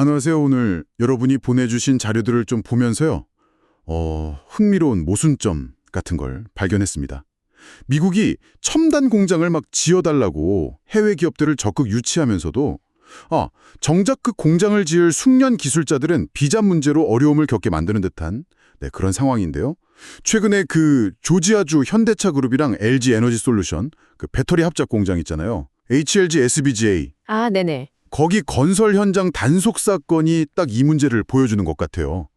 안녕하세요. 오늘 여러분이 보내주신 자료들을 좀 보면서요. 흥미로운 모순점 같은 걸 발견했습니다. 미국이 첨단 공장을 막 지어달라고 해외 기업들을 적극 유치하면서도 정작 그 공장을 지을 숙련 기술자들은 비자 문제로 어려움을 겪게 만드는 듯한 그런 상황인데요. 최근에 그 조지아주 현대차 그룹이랑 LG 에너지 솔루션, 그 배터리 합작 공장 있잖아요. HLG SBGA. 아, 네네. 거기 건설 현장 단속 사건이 딱 이 문제를 보여주는 것 같아요.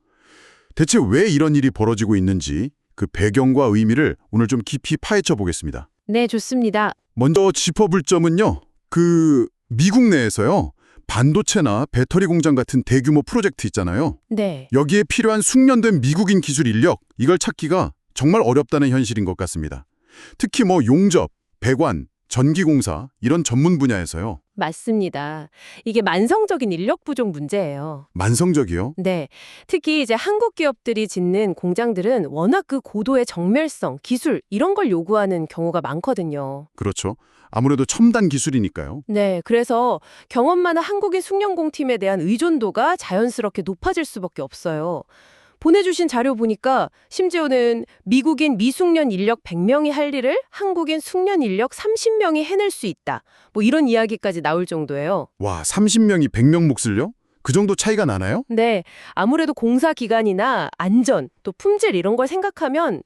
대체 왜 이런 일이 벌어지고 있는지 그 배경과 의미를 오늘 좀 깊이 파헤쳐 보겠습니다. 네, 좋습니다. 먼저 짚어볼 점은요. 그 미국 내에서요. 반도체나 배터리 공장 같은 대규모 프로젝트 있잖아요. 네. 여기에 필요한 숙련된 미국인 기술 인력, 이걸 찾기가 정말 어렵다는 현실인 것 같습니다. 특히 용접, 배관, 전기공사 이런 전문 분야에서요. 맞습니다. 이게 만성적인 인력 부족 문제예요. 만성적이요? 네. 특히 이제 한국 기업들이 짓는 공장들은 워낙 그 고도의 정밀성, 기술 이런 걸 요구하는 경우가 많거든요. 그렇죠. 아무래도 첨단 기술이니까요. 네. 그래서 경험 많은 한국인 숙련공팀에 대한 의존도가 자연스럽게 높아질 수밖에 없어요. 보내주신 자료 보니까 심지어는 미국인 미숙련 인력 100명이 할 일을 한국인 숙련 인력 30명이 해낼 수 있다. 이런 이야기까지 나올 정도예요. 와, 30명이 100명 몫을요? 그 정도 차이가 나나요? 네, 아무래도 공사 기간이나 안전, 또 품질 이런 걸 생각하면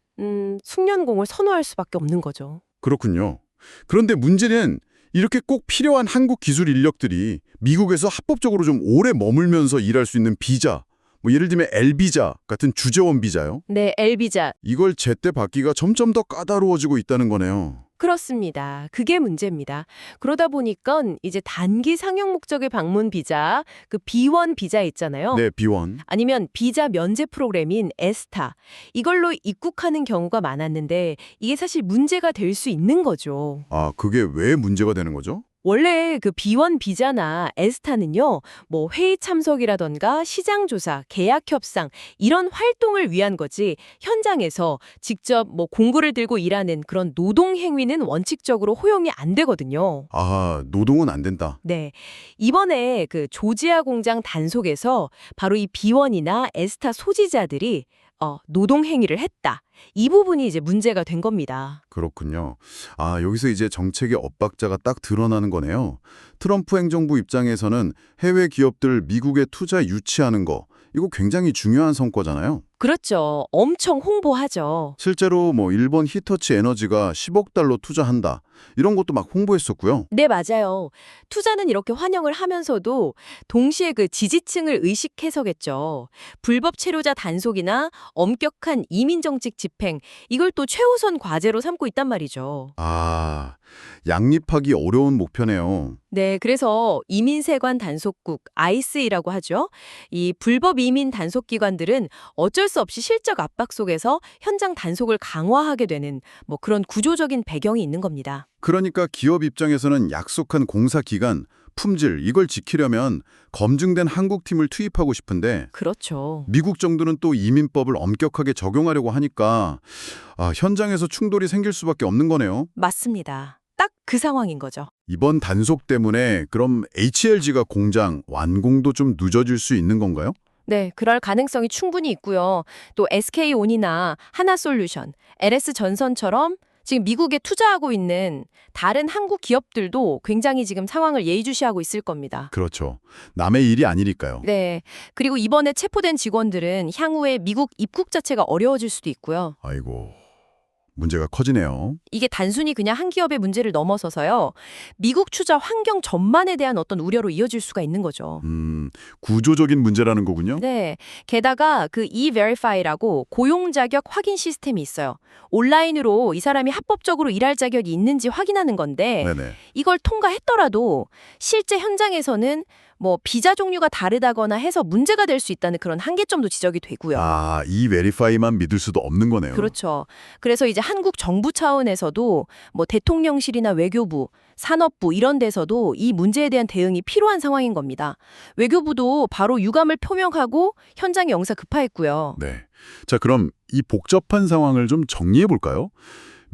숙련공을 선호할 수밖에 없는 거죠. 그렇군요. 그런데 문제는 이렇게 꼭 필요한 한국 기술 인력들이 미국에서 합법적으로 좀 오래 머물면서 일할 수 있는 비자, 예를 들면 L비자 같은 주재원 비자요. 네, L비자. 이걸 제때 받기가 점점 더 까다로워지고 있다는 거네요. 그렇습니다. 그게 문제입니다. 그러다 보니까 이제 단기 상영 목적의 방문 비자, 그 B1 비자 있잖아요. 네, 비원. 아니면 비자 면제 프로그램인 에스타. 이걸로 입국하는 경우가 많았는데 이게 사실 문제가 될 수 있는 거죠. 그게 왜 문제가 되는 거죠? 원래 그 B1 비자나 에스타는요, 회의 참석이라던가 시장 조사, 계약 협상 이런 활동을 위한 거지 현장에서 직접 공구를 들고 일하는 그런 노동 행위는 원칙적으로 허용이 안 되거든요. 노동은 안 된다. 네. 이번에 그 조지아 공장 단속에서 바로 이 B1이나 에스타 소지자들이 노동 행위를 했다. 이 부분이 이제 문제가 된 겁니다. 그렇군요. 여기서 이제 정책의 엇박자가 딱 드러나는 거네요. 트럼프 행정부 입장에서는 해외 기업들 미국에 투자 유치하는 거, 이거 굉장히 중요한 성과잖아요. 그렇죠. 엄청 홍보하죠. 실제로 일본 히터치 에너지가 10억 달러 투자한다. 이런 것도 막 홍보했었고요. 네, 맞아요. 투자는 이렇게 환영을 하면서도 동시에 그 지지층을 의식해서겠죠. 불법 체류자 단속이나 엄격한 이민정책 집행, 이걸 또 최우선 과제로 삼고 있단 말이죠. 양립하기 어려운 목표네요. 네, 그래서 이민세관 단속국, ICE라고 하죠. 이 불법 이민 단속기관들은 어쩔 수 없이 실적 압박 속에서 현장 단속을 강화하게 되는 그런 구조적인 배경이 있는 겁니다. 그러니까 기업 입장에서는 약속한 공사 기간, 품질 이걸 지키려면 검증된 한국팀을 투입하고 싶은데 그렇죠. 미국 정부는 또 이민법을 엄격하게 적용하려고 하니까 현장에서 충돌이 생길 수밖에 없는 거네요. 맞습니다. 딱 그 상황인 거죠. 이번 단속 때문에 그럼 HLG가 공장 완공도 좀 늦어질 수 있는 건가요? 네, 그럴 가능성이 충분히 있고요. 또 SK온이나 하나솔루션, LS전선처럼 지금 미국에 투자하고 있는 다른 한국 기업들도 굉장히 지금 상황을 예의주시하고 있을 겁니다. 그렇죠. 남의 일이 아니니까요. 네, 그리고 이번에 체포된 직원들은 향후에 미국 입국 자체가 어려워질 수도 있고요. 아이고, 문제가 커지네요. 이게 단순히 그냥 한 기업의 문제를 넘어서서요. 미국 투자 환경 전반에 대한 어떤 우려로 이어질 수가 있는 거죠. 구조적인 문제라는 거군요. 네. 게다가 그 E-Verify라고 고용 자격 확인 시스템이 있어요. 온라인으로 이 사람이 합법적으로 일할 자격이 있는지 확인하는 건데 네네. 이걸 통과했더라도 실제 현장에서는 비자 종류가 다르다거나 해서 문제가 될 수 있다는 그런 한계점도 지적이 되고요. 이 베리파이만 믿을 수도 없는 거네요. 그렇죠. 그래서 이제 한국 정부 차원에서도 대통령실이나 외교부, 산업부 이런 데서도 이 문제에 대한 대응이 필요한 상황인 겁니다. 외교부도 바로 유감을 표명하고 현장에 영사 급파했고요. 네. 자, 그럼 이 복잡한 상황을 좀 정리해 볼까요?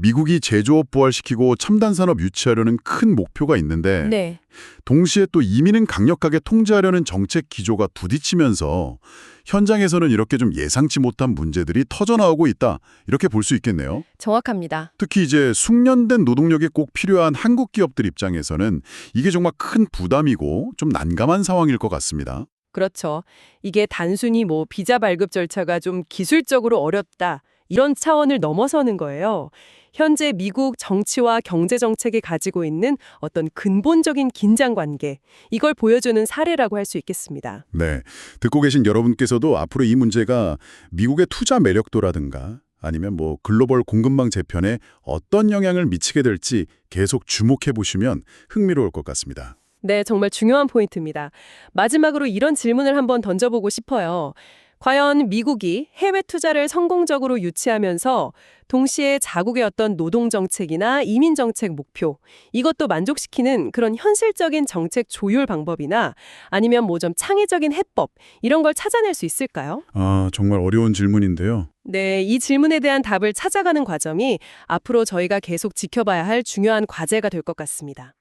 미국이 제조업 부활시키고 첨단 산업 유치하려는 큰 목표가 있는데 네. 동시에 또 이민은 강력하게 통제하려는 정책 기조가 부딪히면서 현장에서는 이렇게 좀 예상치 못한 문제들이 터져나오고 있다. 이렇게 볼 수 있겠네요. 정확합니다. 특히 이제 숙련된 노동력이 꼭 필요한 한국 기업들 입장에서는 이게 정말 큰 부담이고 좀 난감한 상황일 것 같습니다. 그렇죠. 이게 단순히 뭐 비자 발급 절차가 좀 기술적으로 어렵다, 이런 차원을 넘어서는 거예요. 현재 미국 정치와 경제 정책이 가지고 있는 어떤 근본적인 긴장 관계, 이걸 보여주는 사례라고 할 수 있겠습니다. 네, 듣고 계신 여러분께서도 앞으로 이 문제가 미국의 투자 매력도라든가 아니면 뭐 글로벌 공급망 재편에 어떤 영향을 미치게 될지 계속 주목해 보시면 흥미로울 것 같습니다. 네, 정말 중요한 포인트입니다. 마지막으로 이런 질문을 한번 던져보고 싶어요. 과연 미국이 해외 투자를 성공적으로 유치하면서 동시에 자국의 어떤 노동정책이나 이민정책 목표, 이것도 만족시키는 그런 현실적인 정책 조율 방법이나 아니면 뭐 좀 창의적인 해법, 이런 걸 찾아낼 수 있을까요? 정말 어려운 질문인데요. 네, 이 질문에 대한 답을 찾아가는 과정이 앞으로 저희가 계속 지켜봐야 할 중요한 과제가 될 것 같습니다.